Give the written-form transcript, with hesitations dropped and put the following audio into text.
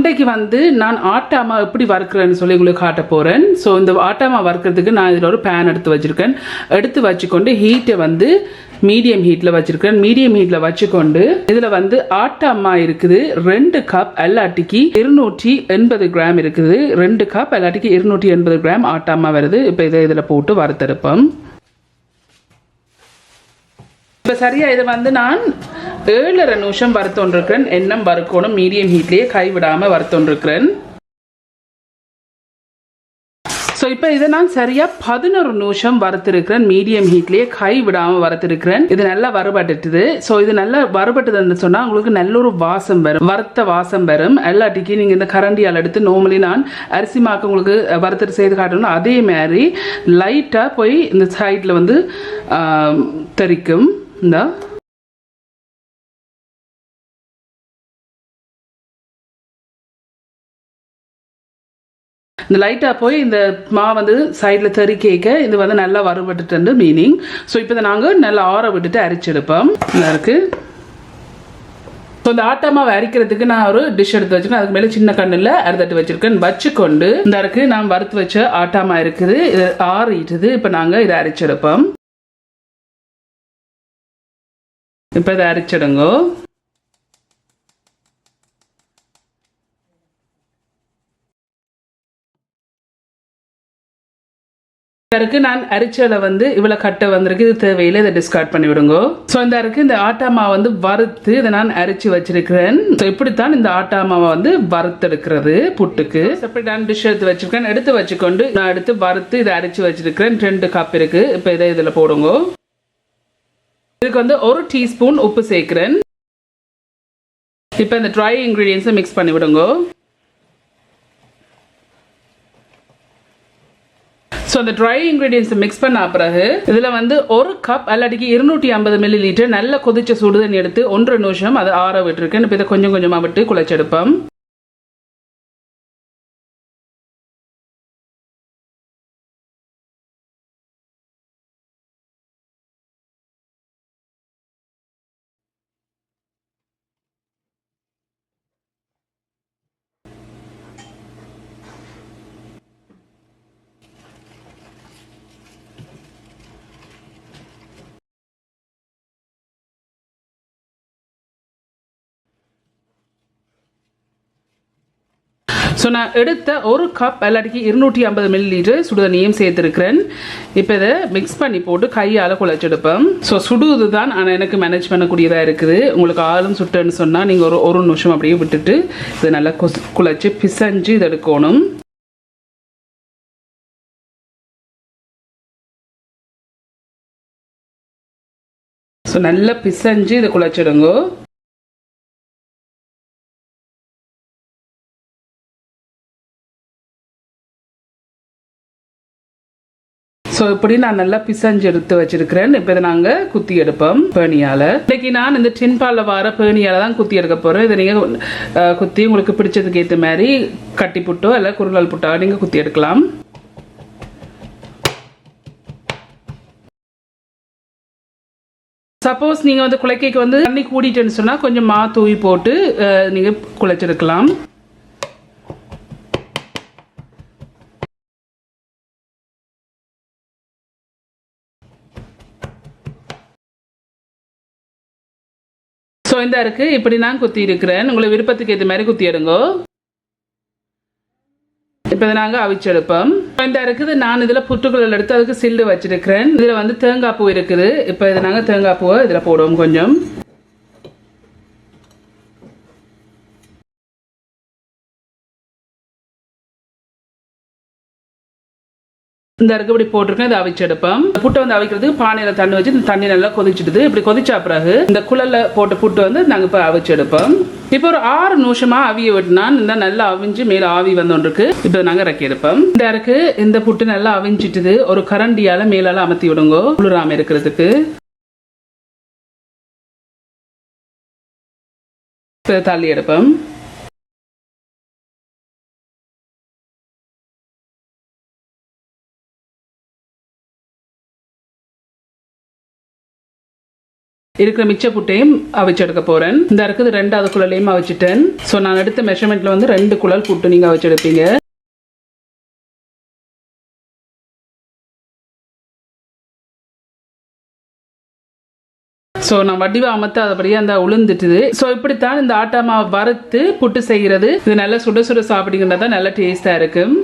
இன்றைக்கு வந்து நான் ஆட்டாமா எப்படி வறுக்கிறேன்னு சொல்லி உங்களுக்கு காட்ட போகிறேன். ஸோ இந்த ஆட்டாமா வறுக்கிறதுக்கு நான் இதில் ஒரு பேன் எடுத்து வச்சுருக்கேன். எடுத்து வச்சுக்கொண்டு ஹீட்டை வந்து மீடியம் ஹீட்டில் வச்சுருக்கேன். மீடியம் ஹீட்டில் வச்சுக்கொண்டு இதில் வந்து ஆட்டாமா இருக்குது 2 கப் எல்லாட்டிக்கு 280 கிராம் இருக்குது. 2 கப் எல்லாட்டிக்கு 280 கிராம் ஆட்டாமா வருது. இப்போ இதை இதில் போட்டு வறுத்தெடுப்போம். இப்போ சரியா இதை வந்து நான் 7.5 நிமிஷம் வறுத்தொண்டிருக்கிறேன். எண்ணெய் வறுக்கணும் மீடியம் ஹீட்லேயே கைவிடாமல் வறுத்தொண்டிருக்கிறேன். ஸோ இப்போ இதை நான் சரியாக 11 நிமிஷம் வறுத்திருக்கிறேன். மீடியம் ஹீட்லேயே கை விடாமல் வறுத்திருக்கிறேன். இது நல்லா வறுபட்டுட்டுது. ஸோ இது நல்லா வறுபட்டுதுன்னு சொன்னால் உங்களுக்கு நல்ல ஒரு வாசம் வரும், வறுத்த வாசம் வரும். எல்லாட்டிக்கு நீங்கள் இந்த கரண்டியால் எடுத்து நார்மலி நான் அரிசி மாக்கு உங்களுக்கு வறுத்துட்டு செய்து காட்டணும். அதே மாதிரி லைட்டாக போய் இந்த சைடில் வந்து தெரிக்கும். இந்த இந்த லைட்டாக போய் இந்த மா வந்து சைடில் தெறி கேட்க இது வந்து நல்லா வறுபட்டுட்டு மீனிங். ஸோ இப்போ இதை நாங்கள் நல்லா ஆற விட்டுட்டு அரைச்செடுப்போம். நல்லா இருக்குது. ஸோ இந்த ஆட்டாமாவை அரைக்கிறதுக்கு நான் ஒரு டிஷ் எடுத்து வச்சுருக்கேன். அதுக்கு மேலே சின்ன கண்ணில் அறுதட்டு வச்சுருக்கேன். வச்சுக்கொண்டு இந்த இருக்கு நான் வறுத்து வச்ச ஆட்டாமா இருக்குது. இது ஆறிட்டுது. இப்போ நாங்கள் இதை அரைச்செடுப்போம். இப்போ இதை அரைச்சிடுங்கோ. இருக்கு நான் அரிச்சலை வந்து இவ்வளோ கட்டை வந்திருக்கு. இது தேவையில்லை, இதை டிஸ்கார்ட் பண்ணி விடுங்க. ஸோ இந்த இருக்கு இந்த ஆட்டாமா வந்து வறுத்து இதை நான் அரைச்சி வச்சிருக்கிறேன். ஸோ இப்படித்தான் இந்த ஆட்டாமாவை வந்து வறுத்தெடுக்கிறது புட்டுக்கு. இப்படி நான் டிஷ் எடுத்து வச்சிருக்கேன். எடுத்து வச்சுக்கொண்டு நான் எடுத்து வறுத்து இதை அரைச்சி வச்சிருக்கிறேன். 2 கப் இருக்கு. இப்போ இதை இதில் போடுங்க. இதுக்கு வந்து 1 டீஸ்பூன் உப்பு சேர்க்கிறேன். இப்போ இந்த ட்ரை இன்கிரீடியன்ஸை மிக்ஸ் பண்ணி விடுங்க. ஸோ அந்த ட்ரை இன்க்ரீடியன்ஸை மிக்ஸ் பண்ண பிறகு இதில் வந்து 1 கப் அல்லாட்டிக்கு 250 மில்லி லிட்டர் நல்ல கொதிச்ச சுடுதண்ணி எடுத்து 1.5 நிமிஷம் அதை ஆற விட்டுருக்கேன். இப்போ இதை கொஞ்சம் கொஞ்சமாக விட்டு குழைச்செடுப்போம். ஸோ நான் எடுத்த 1 கப் எல்லாட்டிக்கு 250 மில்லி லிட்டர் சுடுதண்ணியும் சேர்த்துருக்கிறேன். இப்போ இதை மிக்ஸ் பண்ணி போட்டு கையால் குழைச்செடுப்பேன். ஸோ சுடுவது தான் ஆனால் எனக்கு மேனேஜ் பண்ணக்கூடியதாக இருக்குது. உங்களுக்கு ஆளும் சுட்டுன்னு சொன்னால் நீங்கள் ஒரு நிமிஷம் அப்படியே விட்டுட்டு இதை நல்லா குழைச்சி பிசைஞ்சு இதை எடுக்கணும். ஸோ நல்லா பிசைஞ்சு இதை குழைச்சிடுங்க. ஸோ இப்படி நான் நல்லா பிசைஞ்சு எடுத்து வச்சிருக்கிறேன். இப்போ இதை நாங்கள் குத்தி எடுப்போம் பேணியால். இன்னைக்கு நான் இந்த டின்பாலில் வர பேணியால் தான் குத்தி எடுக்க போகிறேன். இதை நீங்கள் குத்தி உங்களுக்கு பிடிச்சதுக்கு ஏற்ற மாதிரி கட்டி புட்டோ இல்லை குருளால் புட்டோ நீங்கள் குத்தி எடுக்கலாம். சப்போஸ் நீங்கள் வந்து குழைக்கைக்கு வந்து தண்ணி கூடிட்டேன்னு சொன்னால் கொஞ்சம் மா தூவி போட்டு நீங்கள் குழைச்செடுக்கலாம். ஸோ இந்த இருக்குது இப்படி நான் குத்தி இருக்கிறேன். உங்களை விருப்பத்துக்கு ஏற்ற மாதிரி குத்தி எடுங்க. இப்போ இதை நாங்கள் அவிச்செடுப்போம். இந்த இருக்குது நான் இதில் புட்டுக்குழல் எடுத்து அதுக்கு சில்லு வச்சிருக்கிறேன். இதில் வந்து தேங்காய் பூ இருக்குது. இப்போ இதை நாங்கள் தேங்காய் பூவை இதில் போடுவோம் கொஞ்சம். இந்த இருக்கு இப்படி போட்டிருக்கேன். இதை அவிச்செடுப்போம். புட்டை வந்து அவிக்கிறதுக்கு பானையில் தண்ணி வச்சு இந்த தண்ணி நல்லா கொதிச்சிடுது. இப்படி கொதிச்சா பிறகு இந்த குழல்ல போட்ட புட்டு வந்து நாங்கள் இப்போ அவிச்செடுப்போம். இப்போ ஒரு 6 நிமிஷமா அவிய விட்டுனா இந்த நல்லா அவிஞ்சு மேலே ஆவி வந்தோன்றிருக்கு. இப்போ நாங்கள் இறக்கி எடுப்போம். இந்த இருக்கு இந்த புட்டு நல்லா அவிஞ்சிட்டுது. ஒரு கரண்டியால் மேலால் அமர்த்தி விடுங்க குளிராம இருக்கிறதுக்கு. தள்ளி எடுப்போம். இருக்கிற மிச்ச புட்டையும் அவிச்சு எடுக்க போறேன். இந்த இருக்குது 2வது குழலையும் அவிச்சிட்டேன். ஸோ நான் எடுத்த மெஷர்மெண்ட்ல வந்து 2 குழல் புட்டு நீங்க அவிச்சு எடுப்பீங்க. ஸோ நான் வடிவா அமர்த்த அதுபடியே அந்த உளுந்துட்டுது. ஸோ இப்படித்தான் இந்த ஆட்டா மாவு வறுத்து புட்டு செய்கிறது. இது நல்லா சுட சுட சாப்பிடுங்கன்னா தான் நல்லா டேஸ்டா இருக்கும்.